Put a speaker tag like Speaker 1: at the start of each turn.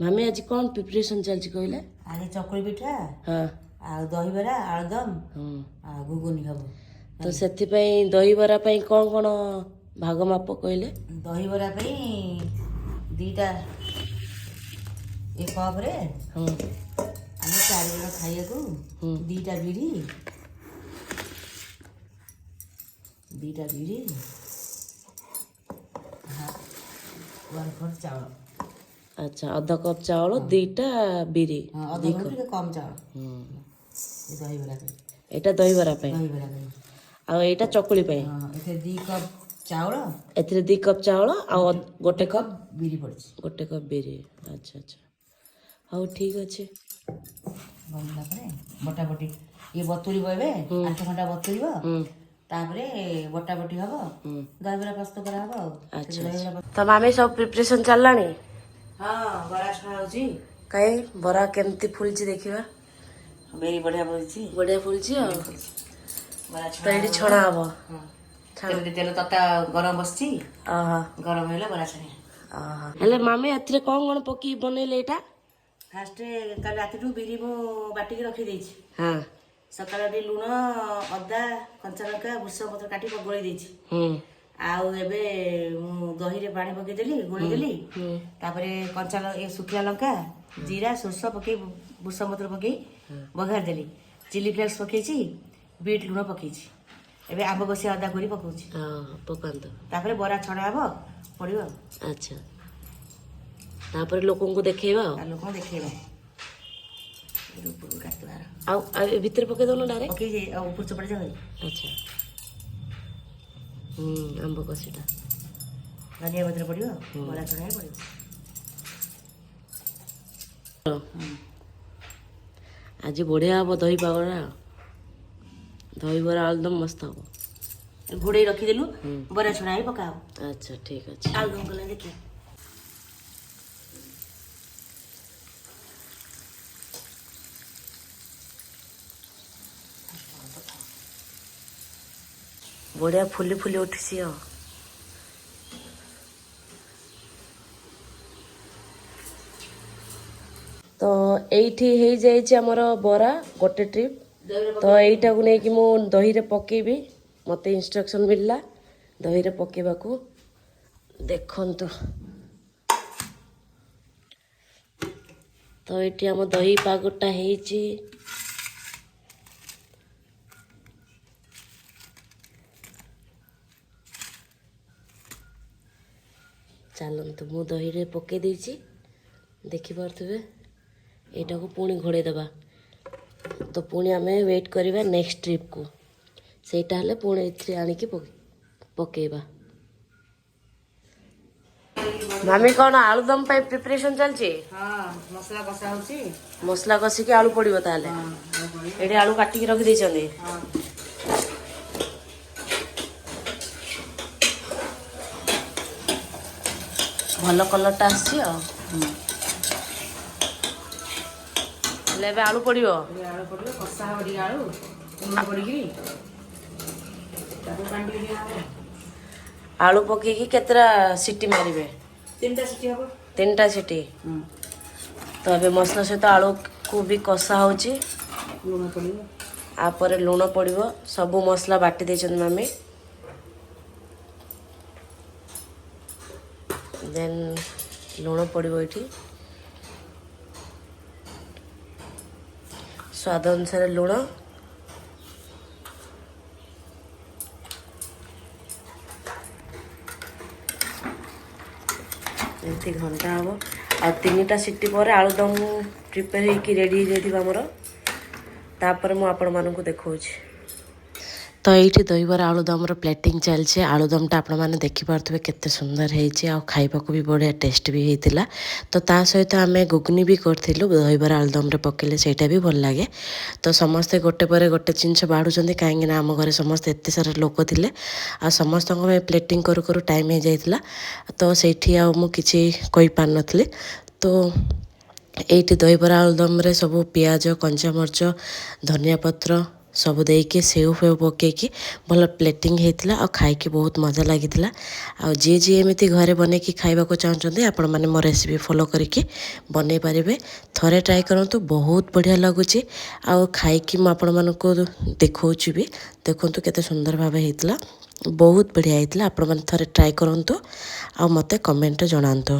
Speaker 1: मामी आज कौन प्रिपरेशन चलची कहले?
Speaker 2: आज चकुली पिठा
Speaker 1: हाँ
Speaker 2: आ दहीबरा आलुदम
Speaker 1: हाँ
Speaker 2: आ घुगुनी हब।
Speaker 1: तो से दहीबरा कौन कौन भाग माप कहले?
Speaker 2: दहीबरा दीटा ए कप रे
Speaker 1: हाँ
Speaker 2: आम 4 जन खाइया को दीटा बिरी हाँ 1/4 चावल।
Speaker 1: अच्छा आधा कप चावल दीटा बिरी
Speaker 2: हाँ अधा कप टिके कम चावल ए दहीबरा
Speaker 1: एटा दहीबरा
Speaker 2: दहीबरा
Speaker 1: आ एटा चकुली
Speaker 2: हाँ एथे 2 कप चावल
Speaker 1: एथिरे 2 कप चावल आ गोटे कप
Speaker 2: बिरी पड़छ
Speaker 1: गोटे कप बिरी। अच्छा अच्छा हाँ ठीक अच्छे
Speaker 2: बनला परे बटा बटी ये बतुरी बइबे 8 घंटा बतुरीबो तापरे बटा बटी हबो दहीबरा प्रस्तुत करा हबो।
Speaker 1: अच्छा तो मामी सब प्रिपरेशन चललानी?
Speaker 2: हाँ बड़ा छणा होची
Speaker 1: काई बरा केमती फुलची देखिबा
Speaker 2: बेरी बढ़िया बोलची
Speaker 1: बढ़िया फुलची आ
Speaker 2: बड़ा
Speaker 1: तो एडी छणा हबो।
Speaker 2: हां तेल तता गरम बसची
Speaker 1: आहा
Speaker 2: गरम हेले बड़ा छणे
Speaker 1: आहा हेले मामी एथिरे कोन पकी बनेले एटा?
Speaker 2: फास्ट कल राति टू बिरी मु बाटी के रखी देछि।
Speaker 1: हां
Speaker 2: सकाळ दी लूण अदा कंचा लंका भुसा पत्र काटी गोळी देछि आउ एबे दही रे पानी पके देली गोळी देली तापरे कंचा ए सुखिया लंका जीरा सोरस पके भुसा पत्र पके बघार देली चिली फ्लेक्स पकेछि बीट लूण पकेछि एबे आंब बसी अदा करी पकोछि
Speaker 1: हां पकांतो
Speaker 2: तापरे बरा छणा हबो पड़िबो।
Speaker 1: अच्छा तापर लोकन को देखेबा
Speaker 2: लोक देखेबा ऊपर काटवार
Speaker 1: आ भीतर पके दोनो डायरेक्ट
Speaker 2: ओके जे ऊपर चपड़ जावे।
Speaker 1: अच्छा आंब कसीटा
Speaker 2: धनिया पत्र पड़िबो बरा छणा पड़िबो।
Speaker 1: आज बढ़िया हम दही पागड़ा दही बरा आलदम मस्त हम
Speaker 2: घोड़े रखी देलु बरा छणा पका।
Speaker 1: अच्छा ठीक अच्छे
Speaker 2: आलदम कले देखिए
Speaker 1: बढ़िया फुली फुली उठी तो एठी हो जाइए आमर बरा गोटे ट्रिप तो यहीटा को लेकिन मु दही रे पकेबी मते इंस्ट्रक्शन मिलला दही रे पकेबा को देखंतु तो ये आम दही पागटा ହେଇଛି चलतु मु दही रे पके देछि देखि पारथुबे एटा को पुणी घोड़े दबा तो पुणी आमे वेट करिबा नेक्स्ट ट्रिप को सेटा हले पुणी इथरे आनी की पकेबा। मामी कौन आलुदम पे प्रिपरेशन चलची?
Speaker 2: हाँ मसला कषा होची
Speaker 1: मसला कसी के आलू पड़िबो ताले एडी आलू काटी के रखि दैछन्दी। भल कलरटा आसी आलू पड़िबो
Speaker 2: आलू पड़िबो कषा हडी आलू लूण पड़ी
Speaker 1: आलू पकेकी केतरा सीटी मारिबे?
Speaker 2: 3टा सीटी हबो
Speaker 1: 3टा सीटी तो अबे मसला सहित आलू को भी कषा होची
Speaker 2: लूण पड़िबो
Speaker 1: आपर लूण पड़िबो सब मसला बाटी दैछन मामी देन लूण पड़िबो एठी स्वाद अनुसार लूण एमती घंटा हम आ 3टा सीटी पर आलुदम प्रिपेयर होकर रेडी हो जामर तापर मु आपण मानक देखौछि। तो ये दहीबरा आलुदम प्लेटिंग चलছে आलुदमटा आपण मैंने देखिपे केते सुंदर होती आ खाइबा भी बढ़िया टेस्ट भी होता तो ता सहित आम गुगनी भी करूँ दहीबरा आलुदम पकेले सेटा भी भल लगे तो समस्ते गोटे पर गोटे जिनस बाढ़ुं कहीं आम घर समस्ते एत सारा लोक थे आ समस्त प्लेटिंग करू करू टाइम हो जाता तो सेठी मुझे पार नी तो ये दहीबरा आलुदम सब पियाज कंचा मर्च धनिया पत्र ସବୁ ଦେଇକି ସେଉ ଫେଉ ପକେଇକି ଭଲ ପ୍ଲେଟିଂ ହେଇଥିଲା ଆଉ ଖାଇକି ବହୁତ ମଜା ଲାଗିଥିଲା। ଆଉ ଯିଏ ଏମିତି ଘରେ ବନେଇକି ଖାଇବାକୁ ଚାହୁଁଛନ୍ତି ଆପଣମାନେ ମୋ ରେସିପି ଫଲୋ କରିକି ବନେଇ ପାରିବେ। ଥରେ ଟ୍ରାଏ କରନ୍ତୁ, ବହୁତ ବଢ଼ିଆ ଲାଗୁଛି। ଆଉ ଖାଇକି ମୁଁ ଆପଣମାନଙ୍କୁ ଦେଖାଉଛି ବି, ଦେଖନ୍ତୁ କେତେ ସୁନ୍ଦର ଭାବେ ହେଇଥିଲା, ବହୁତ ବଢ଼ିଆ ହେଇଥିଲା। ଆପଣମାନେ ଥରେ ଟ୍ରାଏ କରନ୍ତୁ ଆଉ ମୋତେ କମେଣ୍ଟରେ ଜଣାନ୍ତୁ।